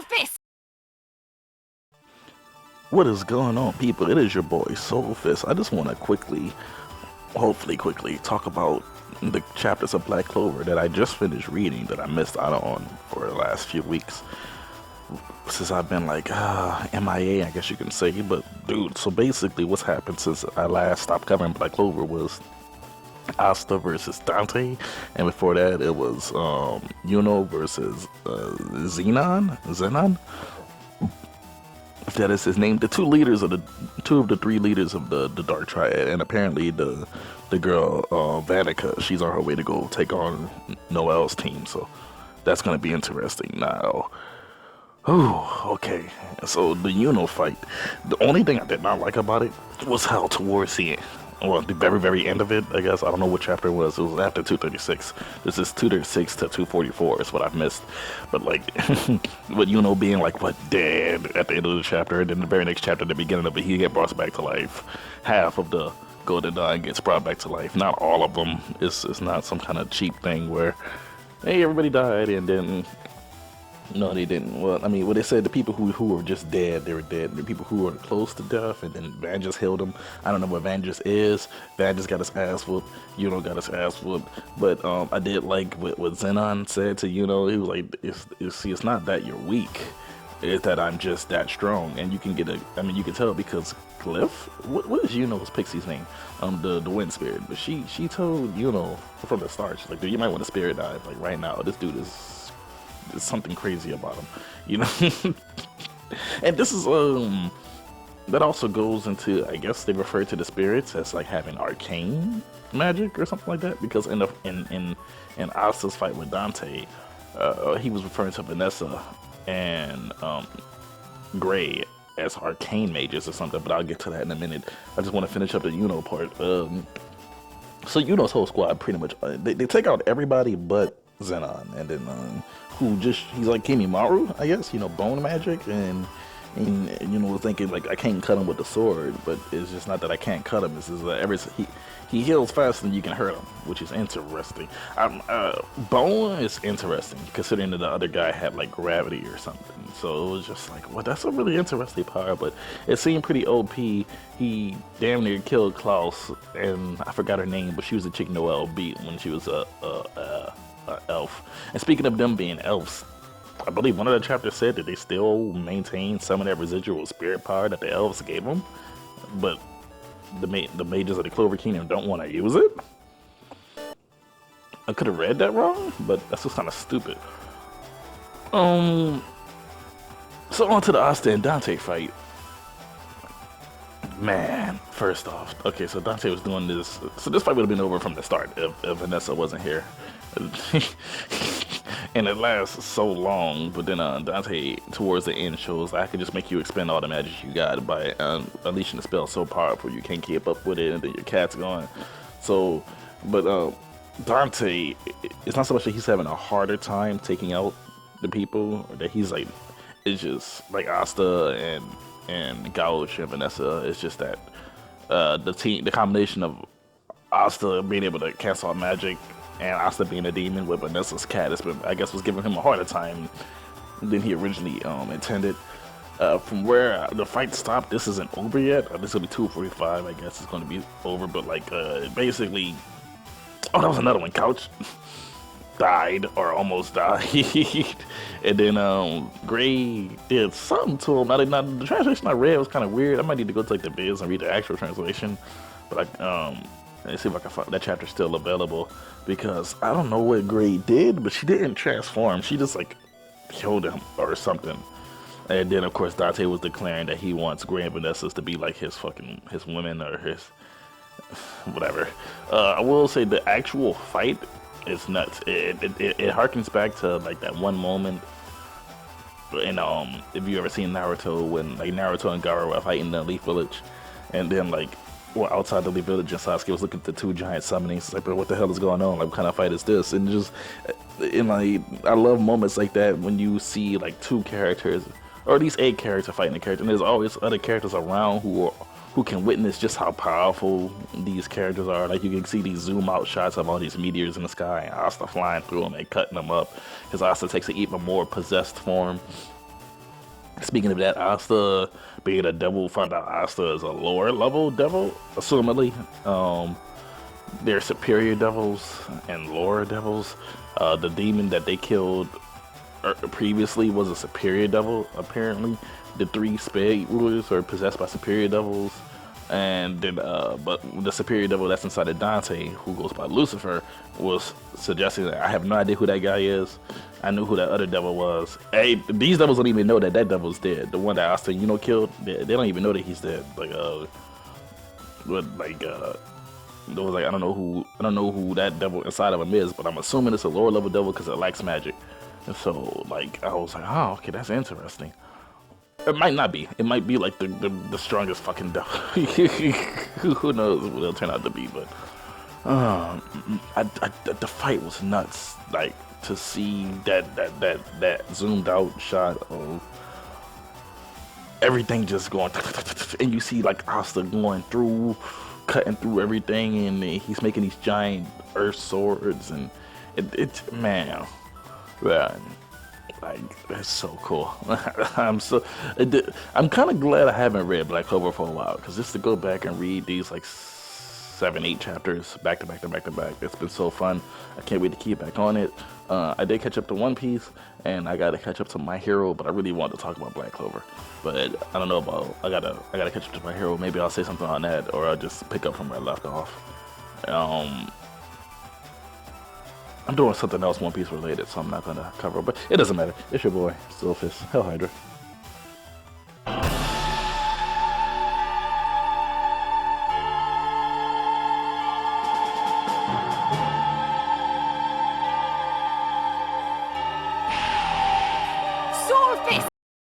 Fist! What is going on, people? It is your boy Soulfist. I just want to hopefully quickly, talk about the chapters of Black Clover that I just finished reading that I missed out on for the last few weeks. Since I've been like MIA, I guess you can say. But dude, so basically what's happened since I last stopped covering Black Clover was Asta versus Dante, and before that it was Yuno versus Zenon, if that is his name. The two of the three leaders of the Dark Triad, and apparently the girl Vanica, she's on her way to go take on Noel's team. So that's gonna be interesting. Now, oh, okay. So the Yuno fight, the only thing I did not like about it was how towards the end, well, the very end of it, I guess. I don't know what chapter it was. It was after 236. This is 236 to 244 is what I've missed. But like, with Yuno being like, what, dead at the end of the chapter, and then the very next chapter, the beginning of it, he get brought back to life. Half of the Golden Dawn gets brought back to life. Not all of them. It's not some kind of cheap thing where, hey, everybody died, and then no, they didn't. Well, I mean, what they said, the people who were just dead, they were dead. The people who were close to death, and then Van just healed them. I don't know what Van just is. Van just got his ass whooped. Yuno got his ass whooped. But I did like what Zenon said to Yuno. He was like, it's not that you're weak. It's that I'm just that strong. And you can you can tell because Cliff, what is Yuno's pixie's name? The wind spirit. But she told Yuno from the start, she's like, dude, you might want to spirit dive. Like right now, this dude is there's something crazy about him, you know. And this is that also goes into, I guess they refer to the spirits as like having arcane magic or something like that, because in Asta's fight with Dante, he was referring to Vanessa and Gray as arcane mages or something, but I'll get to that in a minute. I just want to finish up the Yuno part. So Yuno's whole squad pretty much they take out everybody but Zenon, and then he's like Kimimaru, I guess, bone magic, and thinking like I can't cut him with the sword, but it's just not that I can't cut him. It's just that he heals faster than you can hurt him, which is interesting. Bone is interesting considering that the other guy had like gravity or something, so it was just like, well, that's a really interesting power, but it seemed pretty OP. He damn near killed Klaus, and I forgot her name, but she was a chick Noel beat when she was a elf. And speaking of them being elves, I believe one of the chapters said that they still maintain some of that residual spirit power that the elves gave them, but the mages of the Clover Kingdom don't want to use it. I could have read that wrong, but that's just kind of stupid. So on to the Asta and Dante fight. Man, first off, okay, so Dante was doing this. So this fight would have been over from the start if Vanessa wasn't here. And it lasts so long, but then Dante towards the end shows I can just make you expend all the magic you got by unleashing the spell so powerful you can't keep up with it, and then your cat's gone. So, but Dante, it's not so much that he's having a harder time taking out the people, or that he's like, it's just like Asta and Gouch and Vanessa. It's just that the combination of Asta being able to cancel out magic and Asta being a demon with Vanessa's cat, I guess was giving him a harder time than he originally intended. From where the fight stopped, this isn't over yet. This will be 2:45. I guess it's going to be over, but like basically, oh, that was another one. Couch died or almost died, and then Gray did something to him. Now the translation I read was kind of weird. I might need to go to like the biz and read the actual translation, but let's see if I can find that chapter still available, because I don't know what Gray did, but she didn't transform. She just like killed him or something. And then of course Dante was declaring that he wants Gray and Vanessa to be like his women or his whatever. I will say the actual fight is nuts. It harkens back to like that one moment in if you ever seen Naruto, when like Naruto and Gaara were fighting in the Leaf Village, and then like outside the Leaf Village and Sasuke was looking at the two giant summonings. It's like, bro, what the hell is going on? Like, what kind of fight is this? And just I love moments like that when you see like two characters, or at least a character fighting a character, and there's always other characters around who can witness just how powerful these characters are. Like, you can see these zoom out shots of all these meteors in the sky and Asta flying through them and cutting them up, because Asta takes an even more possessed form. Speaking of that, Asta being a devil, found out Asta is a lower level devil, assumedly. They're superior devils and lower devils. The demon that they killed previously was a superior devil, apparently. The three spade rulers are possessed by superior devils. And then, but the superior devil that's inside of Dante, who goes by Lucifer, was suggesting that I have no idea who that guy is. I knew who that other devil was. Hey, these devils don't even know that that devil's dead. The one that Asta, killed, they don't even know that he's dead. Like, it was like I don't know who that devil inside of him is, but I'm assuming it's a lower level devil because it lacks magic. And so, like, I was like, oh, okay, that's interesting. It might not be. It might be like the strongest fucking devil. Who knows what it'll turn out to be? But the fight was nuts. Like to see that zoomed out shot of everything just going, and you see like Asta going through, cutting through everything, and he's making these giant earth swords, and it's man. Like that's so cool. I'm kind of glad I haven't read Black Clover for a while, because just to go back and read these like 7-8 chapters back to back to back to back, it's been so fun. I can't wait to keep back on it. I did catch up to One Piece, and I gotta catch up to My Hero, but I really want to talk about Black Clover. But I don't know about I gotta catch up to My Hero. Maybe I'll say something on that, or I'll just pick up from where I left off. I'm doing something else One Piece related, so I'm not gonna cover it, but it doesn't matter. It's your boy, Stillfist, Hell Hydra.